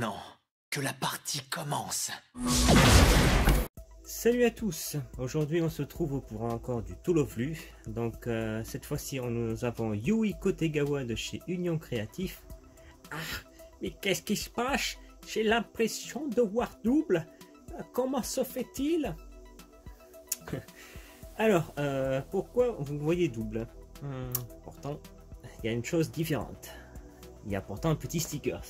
maintenant que la partie commence. Salut à tous, aujourd'hui on se trouve pour encore du Toulouflu. Donc cette fois-ci nous avons Yui Kotegawa de chez Union Créatif. Ah, mais qu'est-ce qui se passe? J'ai l'impression de voir double. Comment se fait-il? Alors, pourquoi vous voyez double? Pourtant, il y a une chose différente. Il y a pourtant un petit sticker.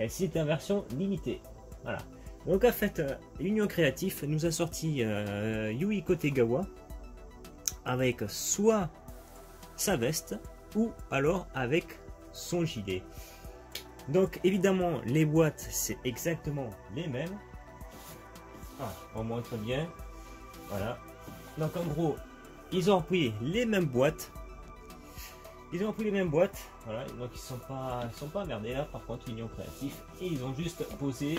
C'est une version limitée. Voilà. Donc en fait, Union Créatif nous a sorti Yui Kotegawa avec soit sa veste ou alors avec son gilet. Donc évidemment les boîtes c'est exactement les mêmes. Ah, on montre bien. Voilà. Donc en gros, ils ont pris les mêmes boîtes. Voilà, donc ils sont pas merdés là par contre Union Créatif, et ils ont juste posé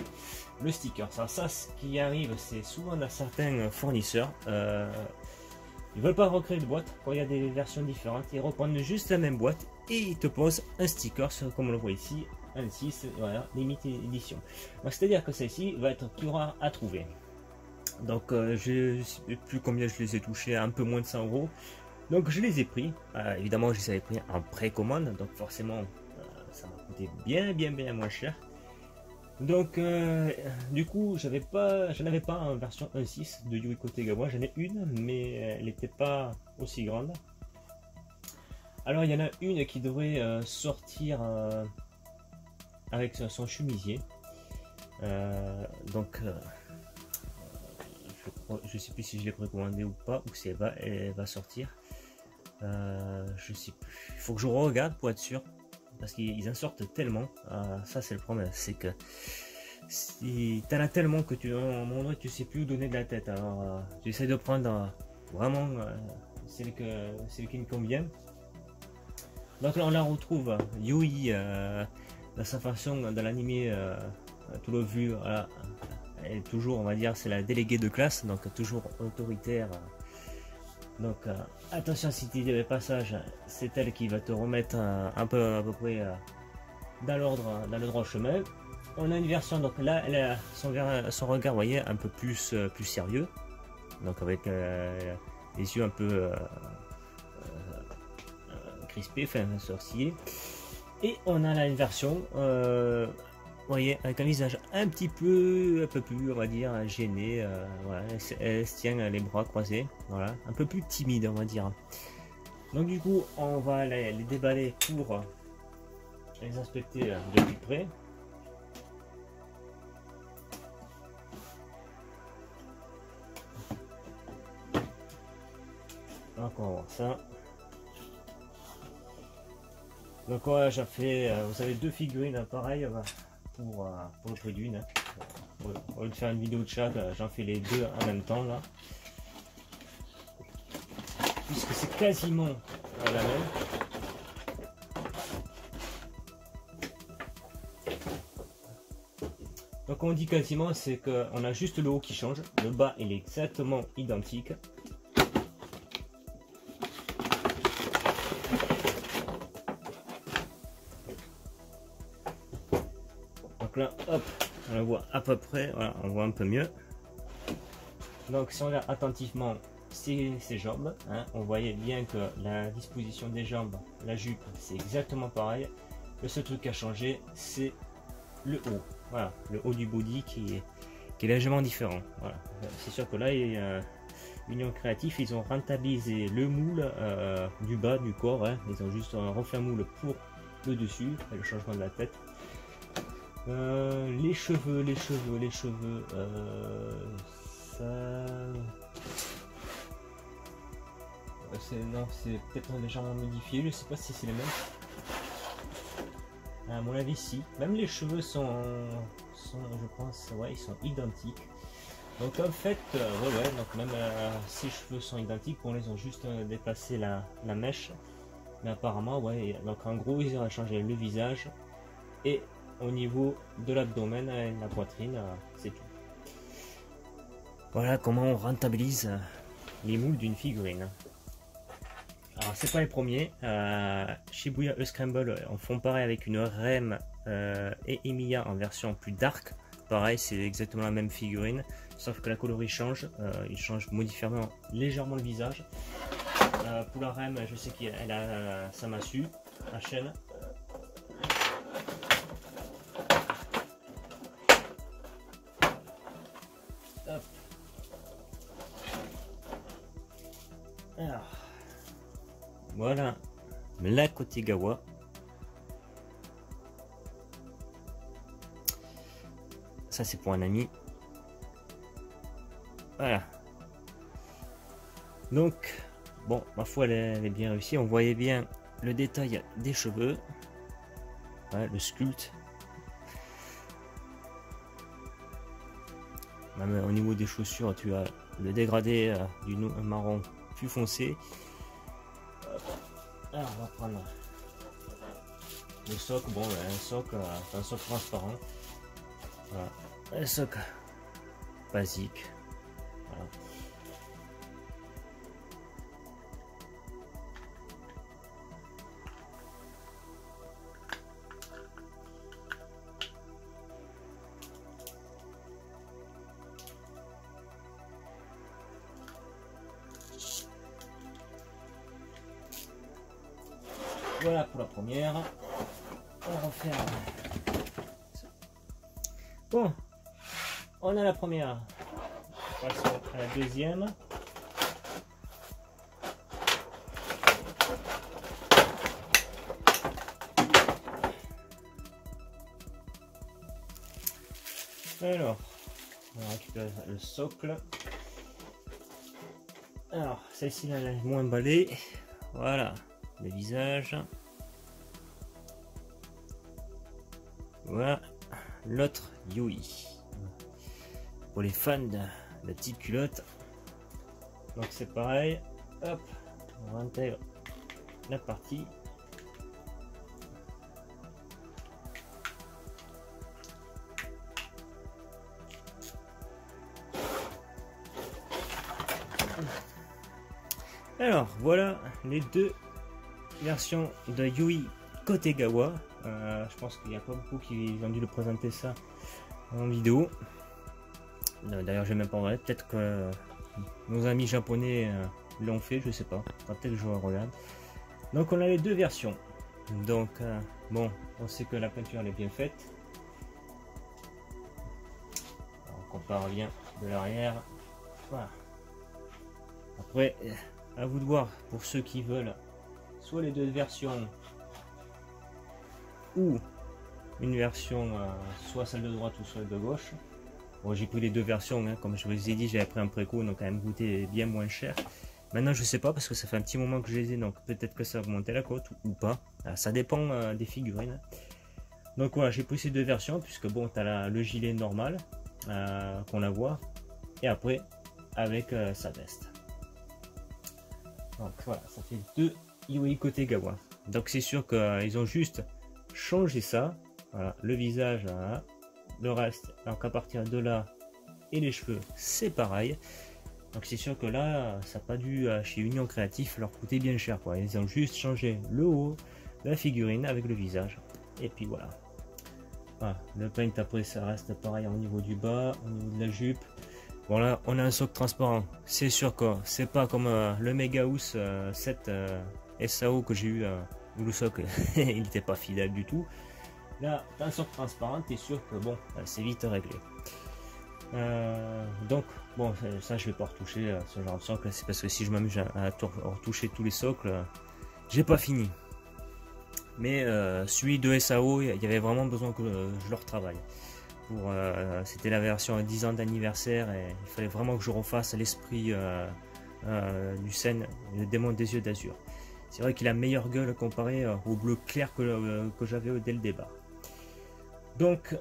le sticker. Ça ce qui arrive, c'est souvent dans certains fournisseurs, ils veulent pas recréer de boîte quand il y a des versions différentes, ils reprennent juste la même boîte et ils te posent un sticker comme on le voit ici, un 6, voilà, limite édition. C'est à dire que celle-ci va être plus rare à trouver. Donc je ne sais plus combien je les ai touchés, un peu moins de 100 €. Donc je les ai pris, évidemment je les avais pris en précommande, donc forcément ça m'a coûté bien moins cher. Donc du coup j'en avais pas en version 1.6 de Yui Kotegawa, j'en ai une mais elle n'était pas aussi grande. Alors il y en a une qui devrait sortir avec son chemisier, donc je sais plus si je l'ai précommandé ou pas, ou si elle va sortir. Je sais plus, il faut que je regarde pour être sûr, parce qu'ils en sortent tellement. Ça c'est le problème, c'est que si t'en as tellement que à un moment donné tu sais plus où donner de la tête. Alors j'essaie de prendre vraiment celle qui me convient. Donc là on la retrouve Yui dans sa façon de l'animé Toulouflu. Voilà. Elle est toujours, on va dire, c'est la déléguée de classe, donc toujours autoritaire. Donc attention, si tu dis le passage, c'est elle qui va te remettre un peu à peu près dans l'ordre, dans le droit chemin. On a une version, donc là elle a son regard, vous voyez, un peu plus sérieux, donc avec les yeux un peu crispés, enfin sourcillés. Et on a là une version vous voyez, avec un visage un peu plus, on va dire, gêné. Voilà, elle se tient les bras croisés, voilà, un peu plus timide, on va dire. Donc du coup on va les déballer pour les inspecter de plus près. Donc on va voir ça. Donc ouais, j'ai fait, vous avez deux figurines pareilles pour le prix d'une. Au lieu de faire une vidéo de chaque, j'en fais les deux en même temps là, puisque c'est quasiment la même. Donc quand on dit quasiment, c'est qu'on a juste le haut qui change, le bas il est exactement identique. Donc là, hop, on la voit à peu près, voilà, on voit un peu mieux. Donc si on regarde attentivement ses jambes, hein, on voyait bien que la disposition des jambes, la jupe, c'est exactement pareil. Le seul truc qui a changé, c'est le haut. Voilà, le haut du body qui est légèrement différent. Voilà. C'est sûr que là, Union Créatif, ils ont rentabilisé le moule du bas du corps. Hein. Ils ont juste refait un moule pour le dessus, et le changement de la tête. Les cheveux, ça... non, c'est peut-être légèrement modifié, je sais pas si c'est les mêmes. À mon avis, si. Même les cheveux sont je pense, ouais, ils sont identiques. Donc en fait, ouais, donc même ces cheveux sont identiques, bon, ils ont juste déplacé la mèche. Mais apparemment, ouais, donc en gros, ils ont changé le visage et au niveau de l'abdomen et la poitrine, c'est tout. Voilà comment on rentabilise les moules d'une figurine. Alors c'est pas les premiers, Shibuya Scramble en font pareil avec une REM et Emilia en version plus dark. Pareil, c'est exactement la même figurine, sauf que la coloris change. Il change modifiant légèrement le visage. Pour la reine, je sais qu'elle a sa massue, la chaîne. Hop. Alors, voilà la Kotegawa. Ça c'est pour un ami. Voilà. Donc, bon, ma foi, elle est bien réussie. On voyait bien le détail des cheveux. Ouais, le sculpte. Même au niveau des chaussures, tu as le dégradé du marron plus foncé. Alors, on va prendre le socle. Bon, un socle transparent. Voilà. Un socle basique. Voilà. Voilà pour la première. On va refaire. Bon, on a la première. Passons à la deuxième. Alors, on va récupérer le socle. Alors, celle-ci elle est moins emballée. Voilà, le visage. Voilà, l'autre Yui. Pour les fans de la petite culotte. Donc c'est pareil. Hop, on intègre la partie. Alors voilà les deux versions de Yui Kotegawa. Je pense qu'il n'y a pas beaucoup qui ont dû le présenter ça en vidéo. D'ailleurs, je n'ai même pas regardé. Peut-être que nos amis japonais l'ont fait, je sais pas. Peut-être que je regarde. Donc on a les deux versions. Donc bon, on sait que la peinture elle est bien faite. Alors, on compare bien de l'arrière. Voilà. Après, à vous de voir pour ceux qui veulent soit les deux versions ou une version soit celle de droite ou celle de gauche. Bon, j'ai pris les deux versions, hein. Comme je vous ai dit, j'avais pris un préco, donc quand même goûté bien moins cher. Maintenant je sais pas parce que ça fait un petit moment que je les ai, donc peut-être que ça va monter la cote ou pas. Ça dépend des figurines. Donc voilà, j'ai pris ces deux versions puisque bon, tu as le gilet normal qu'on la voit et après avec sa veste. Donc voilà, ça fait deux Yui Kotegawa. Donc c'est sûr qu'ils ont juste changé ça. Voilà, le visage, voilà. Le reste, donc à partir de là, et les cheveux, c'est pareil. Donc c'est sûr que là, ça n'a pas dû chez Union Créatif leur coûter bien cher, quoi. Ils ont juste changé le haut de la figurine avec le visage. Et puis voilà. Voilà, le paint après ça reste pareil au niveau du bas, au niveau de la jupe. Bon là, on a un socle transparent. C'est sûr que c'est pas comme le Mega House 7 SAO que j'ai eu, où le socle il n'était pas fidèle du tout. Là, t'as un socle transparent, t'es sûr que bon, c'est vite réglé. Donc, bon, ça je vais pas retoucher ce genre de socle, c'est parce que si je m'amuse à retoucher tous les socles, j'ai pas fini. Mais celui de SAO, il y avait vraiment besoin que je le retravaille. C'était la version 10 ans d'anniversaire et il fallait vraiment que je refasse l'esprit du scène, le démon des yeux d'azur. C'est vrai qu'il a meilleure gueule comparé au bleu clair que j'avais dès le départ. Donc,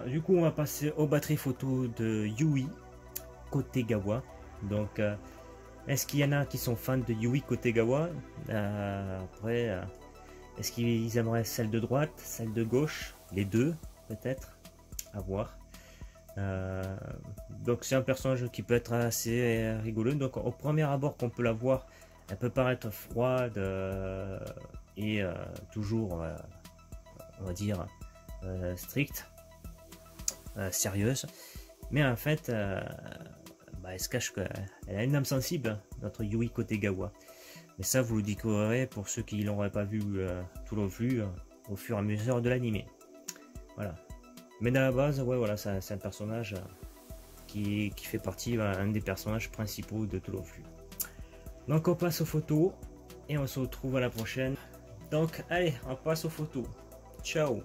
du coup, on va passer aux batteries photo de Yui Kotegawa. Donc, est-ce qu'il y en a qui sont fans de Yui Kotegawa? Après, est-ce qu'ils aimeraient celle de droite, celle de gauche, les deux, peut-être, à voir. Donc, c'est un personnage qui peut être assez rigolo. Donc, au premier abord qu'on peut la voir, elle peut paraître froide et toujours, on va dire, stricte, sérieuse, mais en fait elle se cache qu'elle a une âme sensible, notre Yui Kotegawa. Mais ça vous le découvrirez pour ceux qui l'auraient pas vu tout le flux au fur et à mesure de l'animé. Voilà. Mais dans la base, ouais, voilà, c'est un personnage qui fait partie, un des personnages principaux de tout le flux. Donc on passe aux photos et on se retrouve à la prochaine. Donc allez, on passe aux photos. Ciao.